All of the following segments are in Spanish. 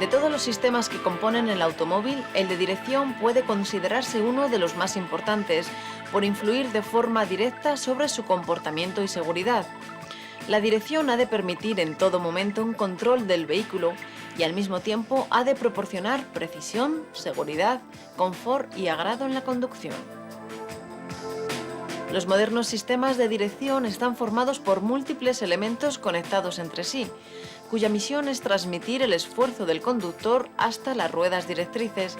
De todos los sistemas que componen el automóvil, el de dirección puede considerarse uno de los más importantes por influir de forma directa sobre su comportamiento y seguridad. La dirección ha de permitir en todo momento un control del vehículo y al mismo tiempo ha de proporcionar precisión, seguridad, confort y agrado en la conducción. Los modernos sistemas de dirección están formados por múltiples elementos conectados entre sí, cuya misión es transmitir el esfuerzo del conductor hasta las ruedas directrices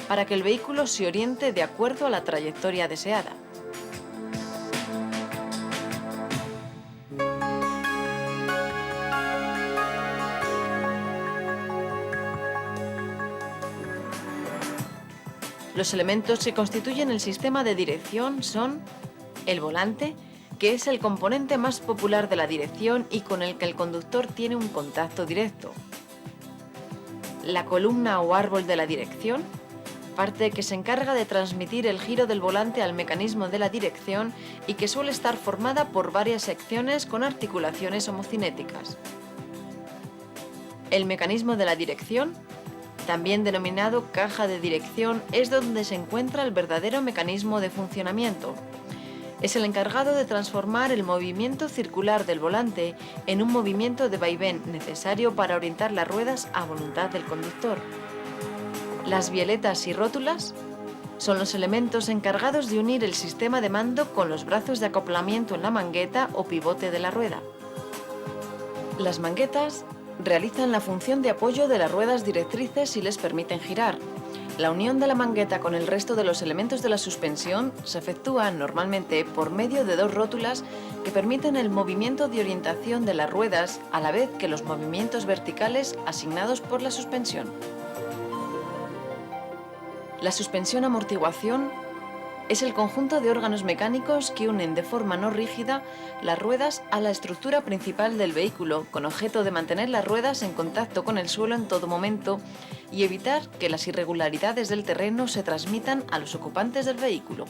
para que el vehículo se oriente de acuerdo a la trayectoria deseada. Los elementos que constituyen el sistema de dirección son el volante, que es el componente más popular de la dirección y con el que el conductor tiene un contacto directo. La columna o árbol de la dirección, parte que se encarga de transmitir el giro del volante al mecanismo de la dirección y que suele estar formada por varias secciones con articulaciones homocinéticas. El mecanismo de la dirección, también denominado caja de dirección, es donde se encuentra el verdadero mecanismo de funcionamiento. Es el encargado de transformar el movimiento circular del volante en un movimiento de vaivén necesario para orientar las ruedas a voluntad del conductor. Las bieletas y rótulas son los elementos encargados de unir el sistema de mando con los brazos de acoplamiento en la mangueta o pivote de la rueda. Las manguetas realizan la función de apoyo de las ruedas directrices y les permiten girar. La unión de la mangueta con el resto de los elementos de la suspensión se efectúa normalmente por medio de dos rótulas que permiten el movimiento de orientación de las ruedas a la vez que los movimientos verticales asignados por la suspensión. La suspensión-amortiguación es el conjunto de órganos mecánicos que unen de forma no rígida las ruedas a la estructura principal del vehículo, con objeto de mantener las ruedas en contacto con el suelo en todo momento y evitar que las irregularidades del terreno se transmitan a los ocupantes del vehículo.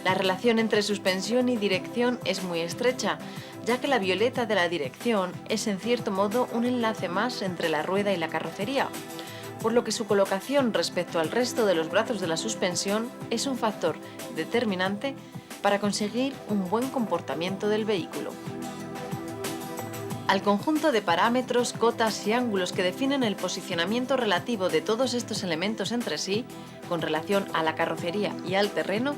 La relación entre suspensión y dirección es muy estrecha, ya que la violeta de la dirección es en cierto modo un enlace más entre la rueda y la carrocería, por lo que su colocación respecto al resto de los brazos de la suspensión es un factor determinante para conseguir un buen comportamiento del vehículo. Al conjunto de parámetros, cotas y ángulos que definen el posicionamiento relativo de todos estos elementos entre sí, con relación a la carrocería y al terreno,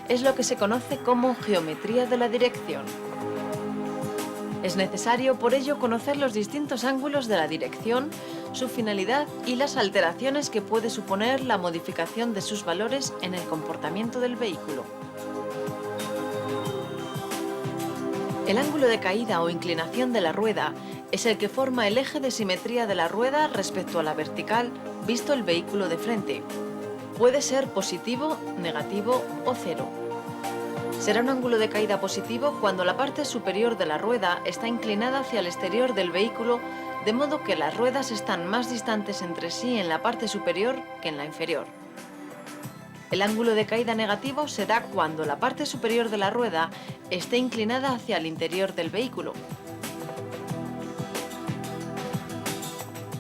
es lo que se conoce como geometría de la dirección. Es necesario, por ello, conocer los distintos ángulos de la dirección, su finalidad y las alteraciones que puede suponer la modificación de sus valores en el comportamiento del vehículo. El ángulo de caída o inclinación de la rueda es el que forma el eje de simetría de la rueda respecto a la vertical, visto el vehículo de frente. Puede ser positivo, negativo o cero. Será un ángulo de caída positivo cuando la parte superior de la rueda está inclinada hacia el exterior del vehículo, de modo que las ruedas están más distantes entre sí en la parte superior que en la inferior. El ángulo de caída negativo se da cuando la parte superior de la rueda esté inclinada hacia el interior del vehículo.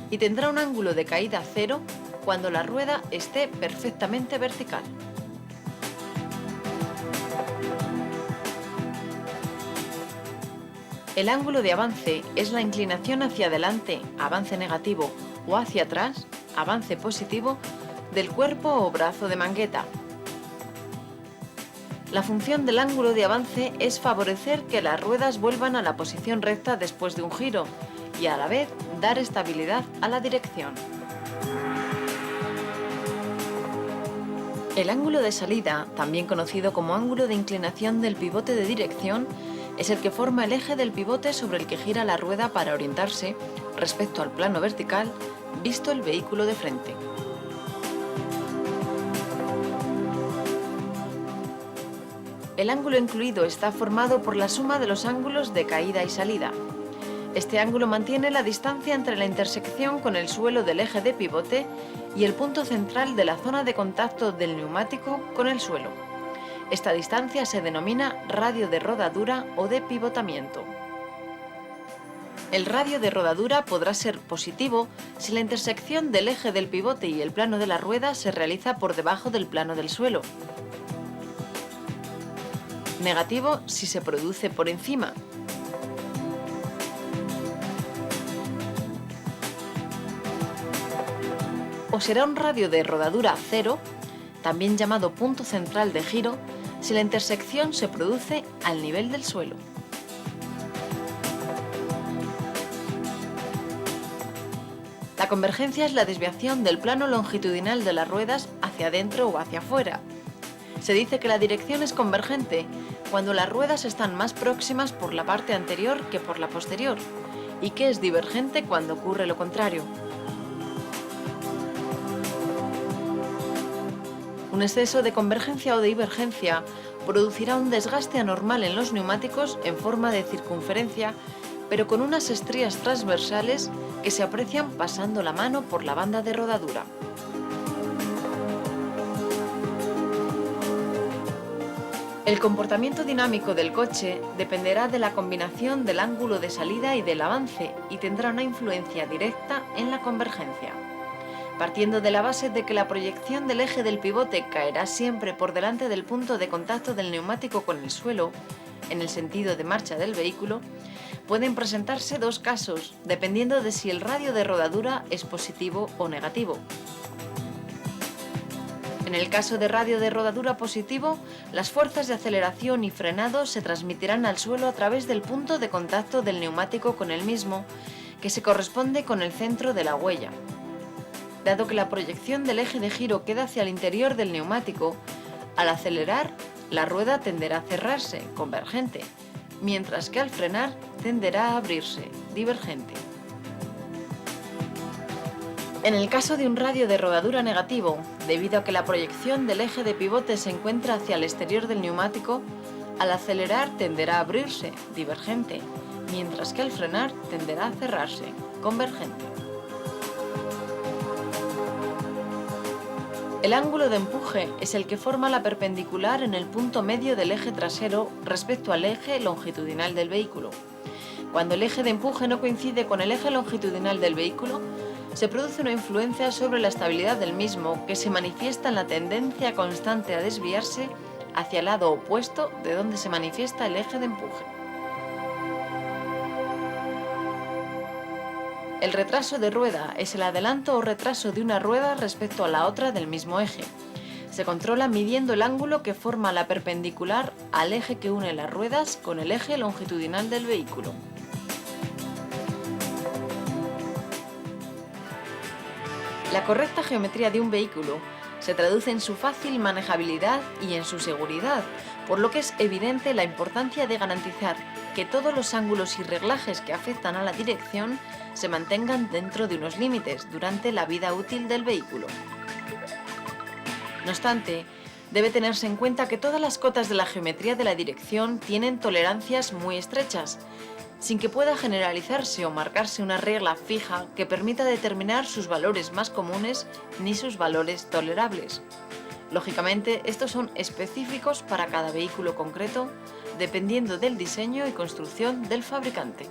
Y tendrá un ángulo de caída cero cuando la rueda esté perfectamente vertical. El ángulo de avance es la inclinación hacia adelante, avance negativo, o hacia atrás, avance positivo, del cuerpo o brazo de mangueta. La función del ángulo de avance es favorecer que las ruedas vuelvan a la posición recta después de un giro y a la vez dar estabilidad a la dirección. El ángulo de salida, también conocido como ángulo de inclinación del pivote de dirección, es el que forma el eje del pivote sobre el que gira la rueda para orientarse respecto al plano vertical, visto el vehículo de frente. El ángulo incluido está formado por la suma de los ángulos de caída y salida. Este ángulo mantiene la distancia entre la intersección con el suelo del eje de pivote y el punto central de la zona de contacto del neumático con el suelo. Esta distancia se denomina radio de rodadura o de pivotamiento. El radio de rodadura podrá ser positivo si la intersección del eje del pivote y el plano de la rueda se realiza por debajo del plano del suelo. Negativo si se produce por encima. O será un radio de rodadura cero, también llamado punto central de giro, si la intersección se produce al nivel del suelo. La convergencia es la desviación del plano longitudinal de las ruedas hacia adentro o hacia afuera. Se dice que la dirección es convergente cuando las ruedas están más próximas por la parte anterior que por la posterior, y que es divergente cuando ocurre lo contrario. Un exceso de convergencia o de divergencia producirá un desgaste anormal en los neumáticos en forma de circunferencia, pero con unas estrías transversales que se aprecian pasando la mano por la banda de rodadura. El comportamiento dinámico del coche dependerá de la combinación del ángulo de salida y del avance y tendrá una influencia directa en la convergencia. Partiendo de la base de que la proyección del eje del pivote caerá siempre por delante del punto de contacto del neumático con el suelo, en el sentido de marcha del vehículo, pueden presentarse dos casos, dependiendo de si el radio de rodadura es positivo o negativo. En el caso de radio de rodadura positivo, las fuerzas de aceleración y frenado se transmitirán al suelo a través del punto de contacto del neumático con el mismo, que se corresponde con el centro de la huella. Dado que la proyección del eje de giro queda hacia el interior del neumático, al acelerar, la rueda tenderá a cerrarse, convergente, mientras que al frenar tenderá a abrirse, divergente. En el caso de un radio de rodadura negativo, debido a que la proyección del eje de pivote se encuentra hacia el exterior del neumático, al acelerar tenderá a abrirse, divergente, mientras que al frenar tenderá a cerrarse, convergente. El ángulo de empuje es el que forma la perpendicular en el punto medio del eje trasero respecto al eje longitudinal del vehículo. Cuando el eje de empuje no coincide con el eje longitudinal del vehículo, se produce una influencia sobre la estabilidad del mismo que se manifiesta en la tendencia constante a desviarse hacia el lado opuesto de donde se manifiesta el eje de empuje. El retraso de rueda es el adelanto o retraso de una rueda respecto a la otra del mismo eje. Se controla midiendo el ángulo que forma la perpendicular al eje que une las ruedas con el eje longitudinal del vehículo. La correcta geometría de un vehículo se traduce en su fácil manejabilidad y en su seguridad, por lo que es evidente la importancia de garantizar que todos los ángulos y reglajes que afectan a la dirección se mantengan dentro de unos límites durante la vida útil del vehículo. No obstante, debe tenerse en cuenta que todas las cotas de la geometría de la dirección tienen tolerancias muy estrechas, sin que pueda generalizarse o marcarse una regla fija que permita determinar sus valores más comunes ni sus valores tolerables. Lógicamente, estos son específicos para cada vehículo concreto, dependiendo del diseño y construcción del fabricante.